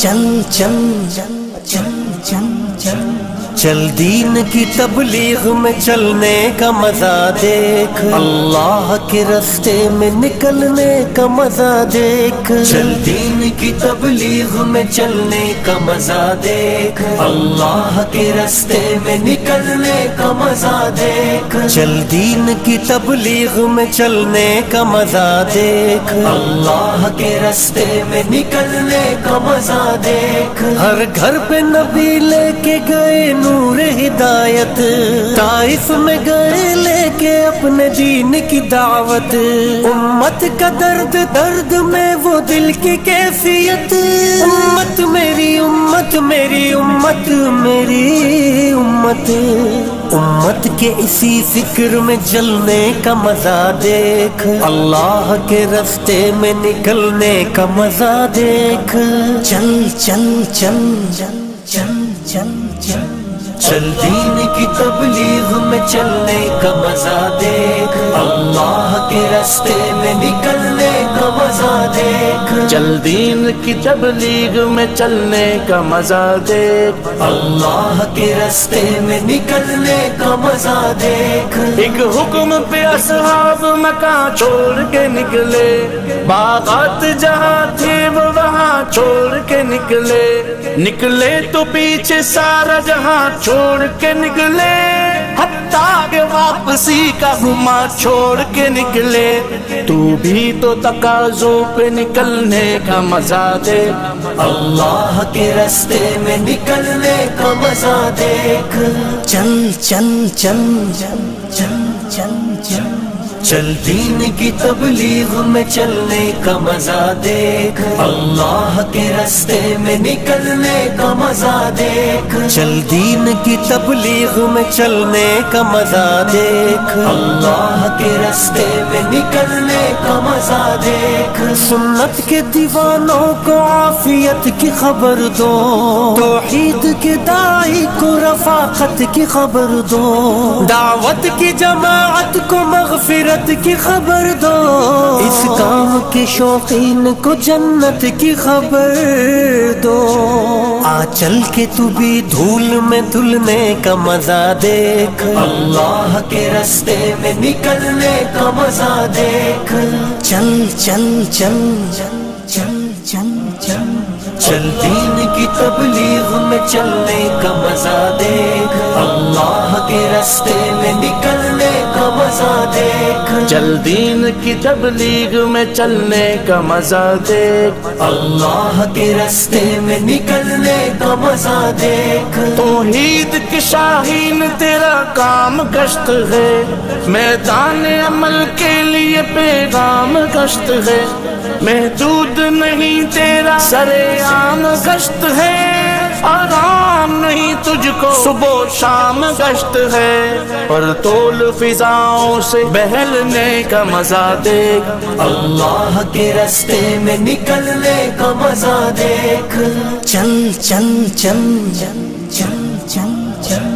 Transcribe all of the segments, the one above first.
چل چل چل چل چل چل دین کی تبلیغ میں چلنے کا مزہ دیکھ، اللہ کے راستے میں نکلنے کا مزہ دیکھ، چل دین کی تبلیغ میں چلنے کا مزہ دیکھ، اللہ کے راستے میں نکلنے کا مزہ دیکھ، چل دین کی تبلیغ میں چلنے کا مزہ دیکھ، اللہ کے راستے میں نکلنے کا مزہ دیکھ، ہر گھر پہ نبی لے کے گئے نور ہدایت، طائف میں گئے لے کے اپنے دین کی دعوت، امت کا درد درد میں وہ دل کی کیفیت، امت میری امت میری امت میری امت، امت کے اسی فکر میں جلنے کا مزہ دیکھ، اللہ کے راستے میں نکلنے کا مزہ دیکھ، چل چل چل چل چل چل چل چل دین کی تبلیغ میں چلنے کا مزہ دیکھ، اللہ کے راستے میں نکلنے کا مزہ دیکھ، چل دین کی تبلیغ میں چلنے کا مزہ دیکھ، اللہ کے راستے میں نکلنے کا مزہ دیکھ، ایک حکم پہ اصحاب مکان چھوڑ کے نکلے، باغات جہاں تھے وہ وہاں چھوڑ کے نکلے، نکلے تو پیچھے سارا جہاں چھوڑ کے نکلے، حتیٰ کہ واپسی کا گما چھوڑ کے نکلے، تو بھی تو تقاضوں پہ نکلنے کا مزہ دے، اللہ کے راستے میں نکلنے کا مزہ دیکھ، چل چل چل چل چل چل چل چل دین کی تبلیغ میں چلنے کا مزہ دیکھ، اللہ کے راستے میں نکلنے کا مزہ دیکھ، چل دین کی تبلیغ میں چلنے کا مزہ دیکھ، اللہ کے راستے میں نکلنے کا مزہ دیکھ، سنت کے دیوانوں کو عافیت کی خبر دو، توحید کے داعی کو رفاقت کی خبر دو، دعوت کی جماعت کو مغفرت کی خبر دو، اس کام کے شوقین کو جنت کی خبر دو، آ چل کے تو بھی دھول میں دھلنے کا مزہ دیکھ، اللہ کے راستے میں نکلنے کا مزہ دیکھ، چل چل چل چل چل چل چل چل دین کی تبلیغ میں چلنے کا مزہ دیکھ، اللہ کے راستے میں نکلنے کا مزہ دیکھ، چل دین کی تبلیغ میں چلنے کا مزہ دیکھ، اللہ کے راستے میں نکلنے کا مزہ دیکھ، توحید کی شاہین تیرا کام گشت ہے، میدان عمل کے لیے پیغام گشت ہے، محدود نہیں تیرا سرعام گشت ہے، آرام نہیں تجھ کو صبح و شام گشت ہے، پر طول فضاؤں سے بہلنے کا مزہ دیکھ، اللہ کے راستے میں نکلنے کا مزہ دیکھ، چل چل چل چل چل چل چل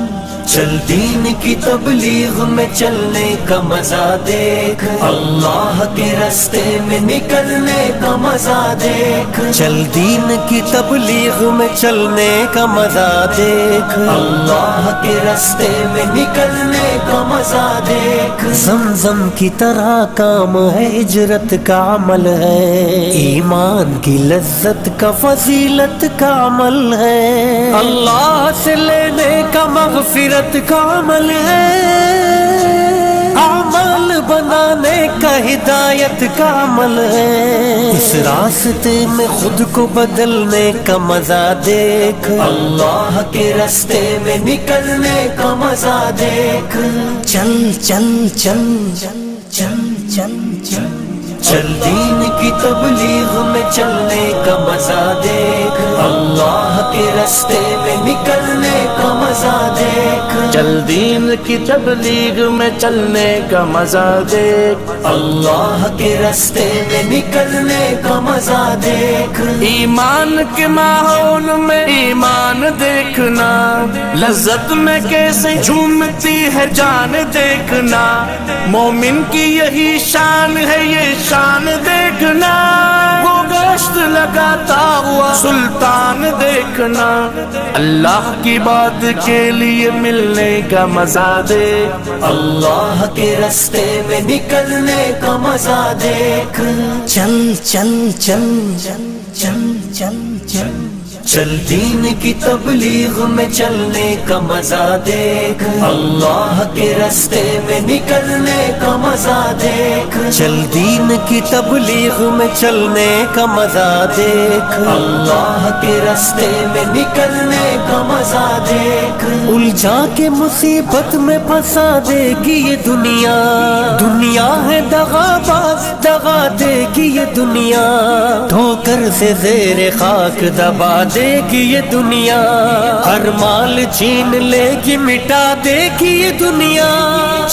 چل دین کی تبلیغ میں چلنے کا مزہ دیکھ، اللہ کے راستے میں نکلنے کا مزہ دیکھ، چل دین کی تبلیغ میں چلنے کا مزہ دیکھ، اللہ کے راستے میں نکلنے کا مزہ دیکھ، زمزم کی طرح کام ہے، ہجرت کا عمل ہے، ایمان کی لذت کا فضیلت کا عمل ہے، اللہ سے لینے کا مغفرت کا عمل ہے، عمل بنانے کا ہدایت کا عمل ہے، اس راستے میں خود کو بدلنے کا مزہ دیکھ، اللہ کے راستے میں نکلنے کا مزہ دیکھ، چل چل چل چل چل چل چل چل دین کی تبلیغ میں چلنے کا مزہ دیکھ، اللہ کے راستے میں نکلنے کا مزہ دیکھ، چل دین کی تبلیغ میں چلنے کا مزہ دیکھ، اللہ کے راستے میں نکلنے کا مزہ دیکھ، ایمان کے ماحول میں ایمان دیکھنا، لذت میں کیسے جھومتی ہے جان دیکھنا، مومن کی یہی شان ہے یہ شان دیکھنا، وہ گشت لگاتا ہوا سلطان دیکھنا، اللہ کی بات کے لیے ملنے کا مزہ دیکھ، اللہ کے راستے میں نکلنے کا مزہ دیکھ، چل چل چل چل چل چل چل چل دین کی تبلیغ میں چلنے کا مزہ دیکھ، اللہ کے راستے میں نکلنے کا مزہ دیکھ، چل دین کی تبلیغ میں چلنے کا مزہ دیکھ، اللہ کے راستے میں نکلنے کا مزہ دیکھ، الجھا کے مصیبت میں پھنسا دے گی یہ دنیا، دنیا ہے دغا باز دغا دے گی یہ دنیا، ٹھوکر سے زیر خاک دبا دے گی یہ دنیا، ہر مال چھین لے گی مٹا دے گی یہ دنیا،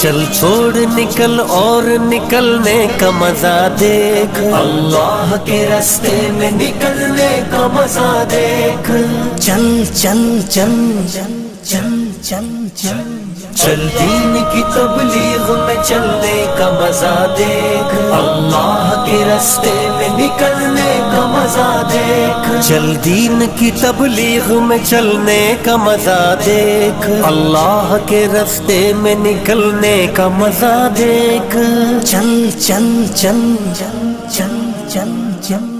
چل چھوڑ نکل اور نکلنے کا مزہ دیکھ، اللہ کے راستے میں نکلنے کا مزہ دیکھ، چل چل چل چل چل چل چل چل دین کی تبلیغ میں چلنے کا مزہ دیکھ، اللہ کے راستے میں نکلنے کا مزہ دیکھ، چل دین کی تبلیغ میں چلنے کا مزہ دیکھ، اللہ کے راستے میں نکلنے کا مزہ دیکھ، چل چل چل چل چل چل چل